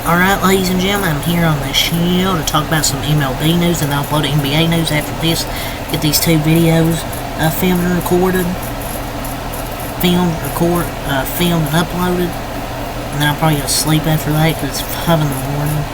Alright, ladies and gentlemen, I'm here on the show to talk about some MLB news, and I'll upload NBA news after this. Get these two videos filmed and recorded. Filmed and uploaded. And then I'll probably go to sleep after that because it's 5 in the morning.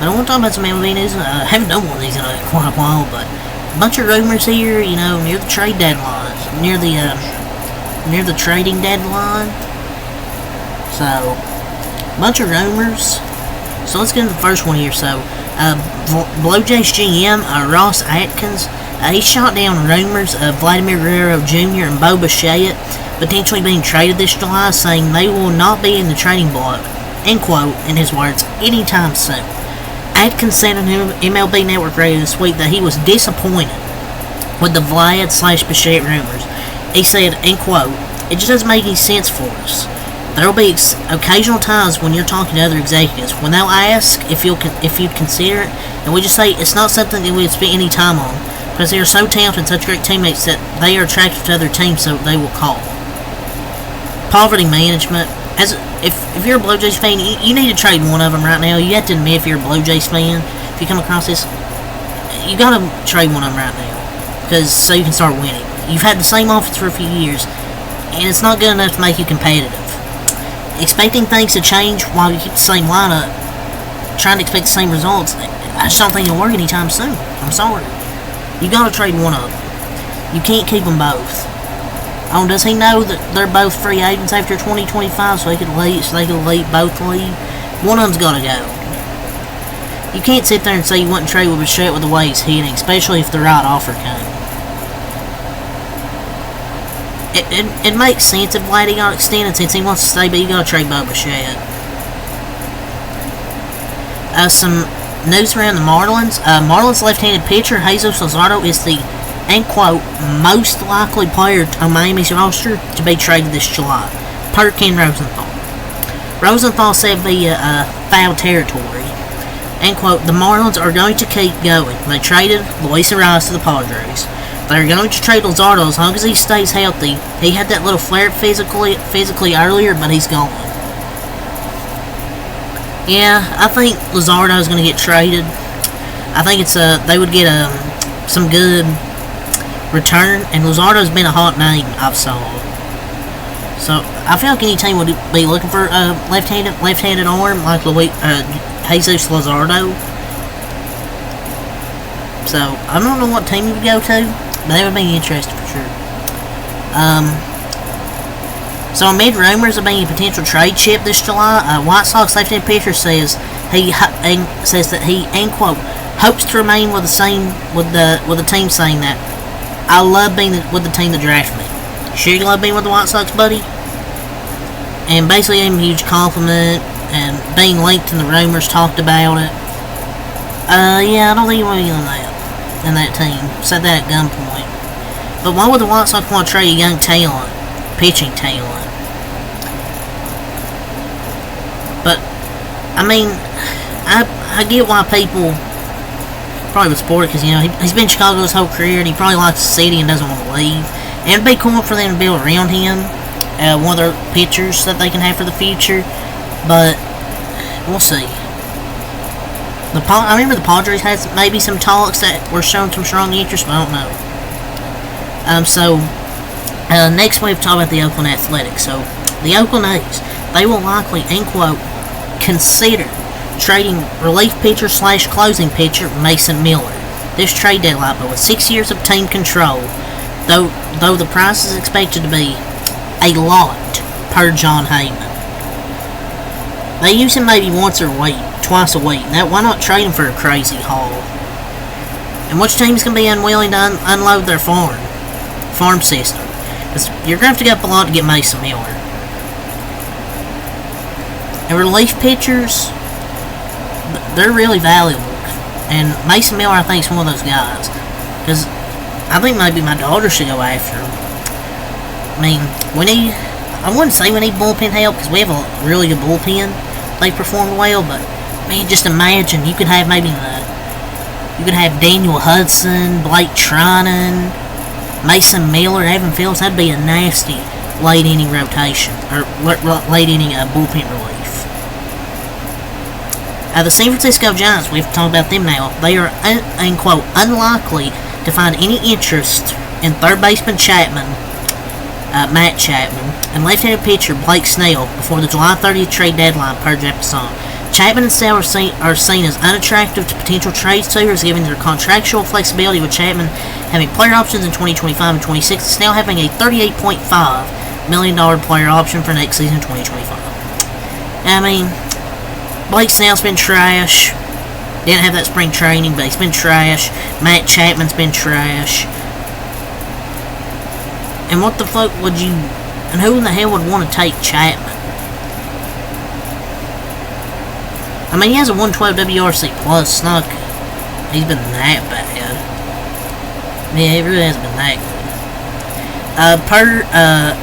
But I want to talk about some MLB news. I haven't done one of these in quite a while, but a bunch of rumors here, near the trade deadline. Near the trading deadline. So, bunch of rumors. So let's get into the first one here. So, Blue Jays GM Ross Atkins, he shot down rumors of Vladimir Guerrero Jr. and Bo Bichette potentially being traded this July, saying they will not be in the trading block, end quote, in his words, anytime soon. Atkins said on MLB Network Radio this week that he was disappointed with the Vlad/Bichette rumors. He said, end quote, "It just doesn't make any sense for us. There will be occasional times when you're talking to other executives when they'll ask if you'd consider it, and we just say it's not something that we'd spend any time on because they are so talented and such great teammates that they are attracted to other teams, so they will call." Poverty management. If you're a Blue Jays fan, you need to trade one of them right now. You have to admit, if you're a Blue Jays fan, if you come across this, you gotta trade one of them right now, so you can start winning. You've had the same offense for a few years, and it's not good enough to make you competitive. Expecting things to change while you keep the same lineup, trying to expect the same results, I just don't think it'll work anytime soon. I'm sorry. You gotta trade one of them. You can't keep them both. Oh, does he know that they're both free agents after 2025, so they could both leave? One of them's gotta go. You can't sit there and say you wouldn't trade with Bichette with the way he's hitting, especially if the right offer came. It makes sense if Vladdy got extended since he wants to stay, but you gotta trade Bo Bichette. Some news around the Marlins. Marlins left-handed pitcher Jesus Luzardo is the, end quote, most likely player on Miami's roster to be traded this July, per Ken Rosenthal. Rosenthal said via foul territory, end quote, "The Marlins are going to keep going. They traded Luis Arias to the Padres. They're going to trade Luzardo as long as he stays healthy. He had that little flare physically earlier, but he's gone." Yeah, I think Luzardo's going to get traded. I think they would get some good return, and Luzardo's been a hot name I've saw. So I feel like any team would be looking for a left-handed arm like Jesus Luzardo. So I don't know what team you would go to, but that would be interesting for sure. So amid rumors of being a potential trade chip this July, White Sox left-handed pitcher says that he, end quote, hopes to remain with the team, saying that "I love being with the team that drafted me. Sure you love being with the White Sox, buddy?" And basically gave him a huge compliment, and being linked in the rumors talked about it. Yeah, I don't think you want to be in that team. Said that at gunpoint. But why would the White Sox want to trade a young talent, pitching talent? But I mean, I get why people probably would support it, because he's been in Chicago his whole career, and he probably likes the city and doesn't want to leave. And it'd be cool for them to build around him, one of their pitchers that they can have for the future. But we'll see. I remember the Padres had maybe some talks that were showing some strong interest, but I don't know. Next we have to talk about the Oakland Athletics. So, the Oakland A's, they will likely, end quote, consider trading relief pitcher / closing pitcher Mason Miller this trade deadline, but with 6 years of team control, though the price is expected to be a lot, per John Heyman. They use him maybe twice a week. Now, why not trade him for a crazy haul? And which team's going to be unwilling to unload their farm system? You're going to have to go up a lot to get Mason Miller. And relief pitchers, they're really valuable. And Mason Miller, I think, is one of those guys. Because I think maybe my daughter should go after him. I mean, I wouldn't say we need bullpen help, because we have a really good bullpen. They perform well, but man, just imagine you could have Daniel Hudson, Blake Trinan, Mason Miller, Evan Phillips. That'd be a nasty late inning rotation, or late inning bullpen relief. The San Francisco Giants, we've talked about them now, they are, unquote, unlikely to find any interest in third baseman Matt Chapman, and left-handed pitcher Blake Snell before the July 30th trade deadline, per Jeff Passan. Chapman and Snell are seen as unattractive to potential trade suitors, given their contractual flexibility, with Chapman having player options in 2025 and 26, and Snell having a $38.5 million player option for next season, 2025. I mean, Blake Snell's been trash. Didn't have that spring training, but he's been trash. Matt Chapman's been trash. And what the fuck would you... And who in the hell would want to take Chapman? I mean, he has a 112 WRC+. It's not... He's been that bad. Yeah, he really has been that good.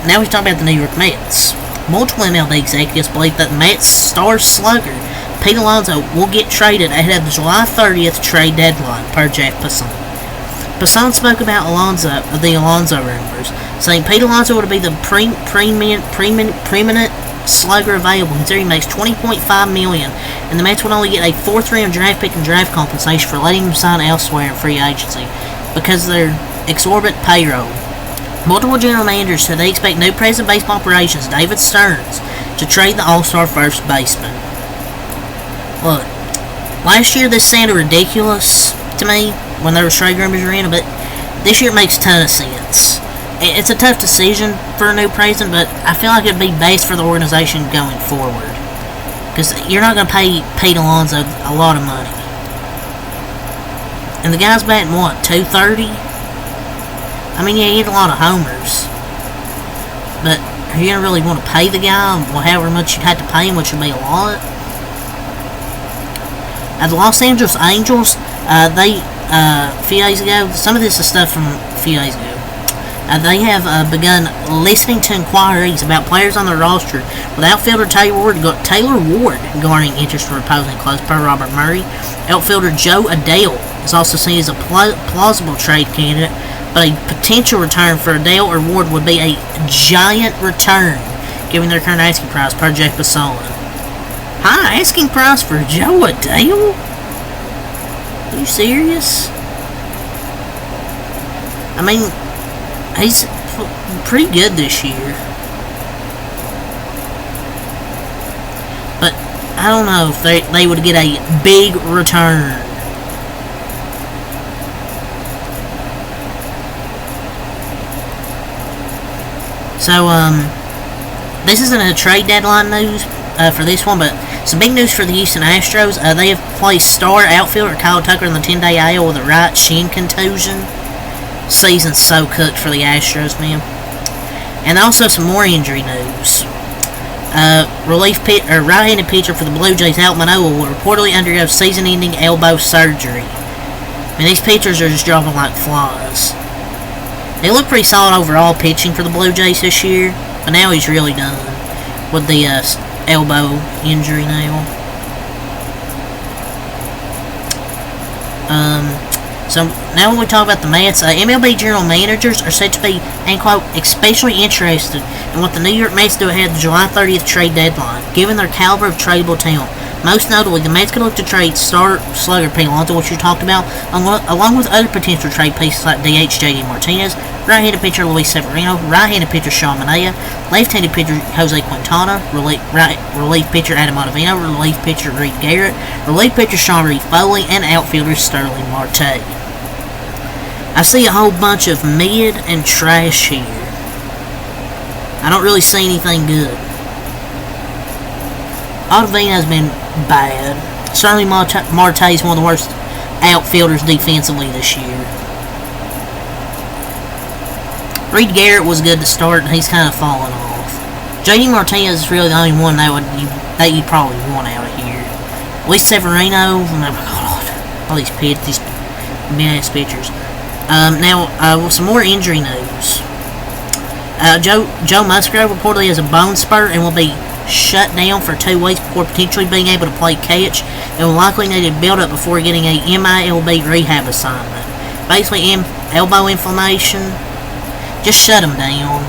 Now we're talking about the New York Mets. Multiple MLB executives believe that Mets star slugger Pete Alonso will get traded ahead of the July 30th trade deadline, per Jeff Passan. Passan spoke about the Alonso rumors, saying Pete Alonso would be the preeminent slugger available, considering he makes $20.5 million, and the Mets would only get a 4th-round draft pick and draft compensation for letting him sign elsewhere in free agency because of their exorbitant payroll. Multiple general managers said they expect new president of baseball operations, David Stearns, to trade the all-star first baseman. Look, last year this sounded ridiculous to me when there were trade rumors around, but this year it makes a ton of sense. It's a tough decision for a new president, but I feel like it'd be best for the organization going forward. Because you're not going to pay Pete Alonso a lot of money. And the guy's batting, what, 230? I mean, yeah, he hit a lot of homers. But are you going to really want to pay the guy however much you'd have to pay him, which would be a lot? The Los Angeles Angels, a few days ago, some of this is stuff from a few days ago. They have begun listening to inquiries about players on their roster, with outfielder Taylor Ward garnering interest for opposing clubs, per Robert Murray. Outfielder Joe Adele is also seen as a plausible trade candidate, but a potential return for Adele or Ward would be a giant return, given their current asking price, per Jeff Passan. High asking price for Joe Adele? Are you serious? I mean, he's pretty good this year. But I don't know if they would get a big return. So, this isn't a trade deadline news for this one, but some big news for the Houston Astros. They have placed star outfielder Kyle Tucker in the 10-day IL with a right shin contusion. Season's so cooked for the Astros, man. And also some more injury news. Right-handed pitcher for the Blue Jays, Alek Manoah, will reportedly undergo season-ending elbow surgery. I mean, these pitchers are just dropping like flies. They look pretty solid overall pitching for the Blue Jays this year, but now he's really done with the elbow injury now. So now when we talk about the Mets, MLB general managers are said to be, and quote, especially interested in what the New York Mets do ahead of the July 30th trade deadline, given their caliber of tradable talent. Most notably, the Mets could look to trade star slugger Pete Alonso, which you talked about, along with other potential trade pieces like DH JD Martinez, right-handed pitcher Luis Severino, right-handed pitcher Sean Manaea, left-handed pitcher Jose Quintana, relief pitcher Adam Ottavino, relief pitcher Reed Garrett, relief pitcher Sean Reed Foley, and outfielder Sterling Marte. I see a whole bunch of mid and trash here. I don't really see anything good. Ottavino's been bad. Sterling Marte's one of the worst outfielders defensively this year. Reed Garrett was good to start, and he's kind of fallen off. JD Martinez is really the only one that you probably want out of here. Luis Severino, oh my God, all these mid-ass pitchers. Now, some more injury news. Joe Musgrove reportedly has a bone spur and will be shut down for 2 weeks before potentially being able to play catch, and will likely need a build-up before getting a MILB rehab assignment. Basically, elbow inflammation. Just shut him down.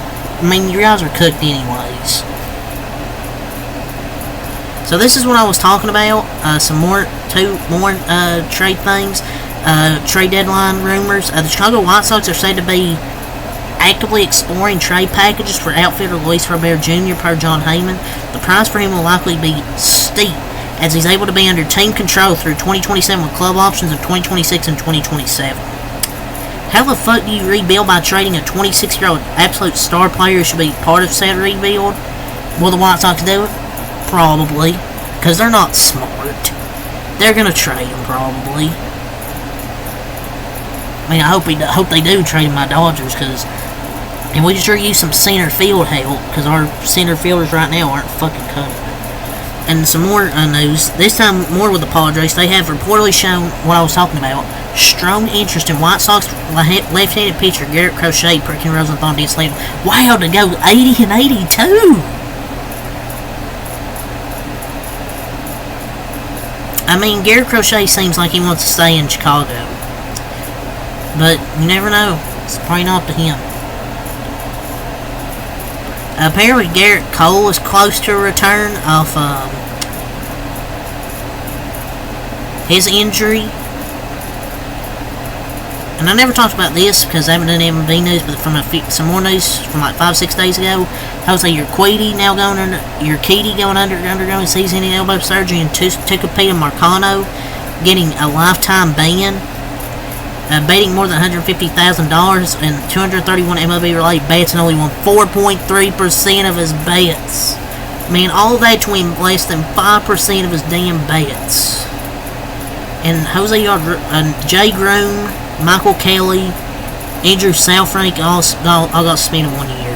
I mean, your guys are cooked anyways. So this is what I was talking about. Two more trade things. Trade deadline rumors. The Chicago White Sox are said to be actively exploring trade packages for outfielder Luis Robert Jr. per John Heyman. The price for him will likely be steep, as he's able to be under team control through 2027 with club options of 2026 and 2027. How the fuck do you rebuild by trading a 26-year-old absolute star player who should be part of said rebuild? Will the White Sox do it? Probably. Because they're not smart. They're going to trade him, probably. I mean, I hope they do trade him by Dodgers, because and we sure use some center field help, because our center fielders right now aren't fucking cutting. And some more news. This time, more with the Padres. They have reportedly shown what I was talking about. Strong interest in White Sox left-handed pitcher Garrett Crochet, Perkin Rosenthal, D. Slavin. Wow, to go 80 and 82! I mean, Garrett Crochet seems like he wants to stay in Chicago. But you never know. It's probably not up to him. Apparently, Garrett Cole is close to a return of his injury. And I never talked about this because I haven't done MLB news, but from some more news from like 5-6 days ago, Jose Urquidy now undergoing season-ending elbow surgery, and Tucupita Marcano getting a lifetime ban, betting more than $150,000 and 231 MLB-related bets, and only won 4.3% of his bets. Man, all that to win less than 5% of his damn bets. And Jay Groom, Michael Kelly, Andrew Saalfrank all got suspended 1 year.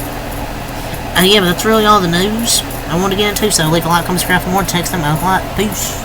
Yeah, but that's really all the news I want to get into. So leave a like, comment, subscribe for more. Text them. Peace.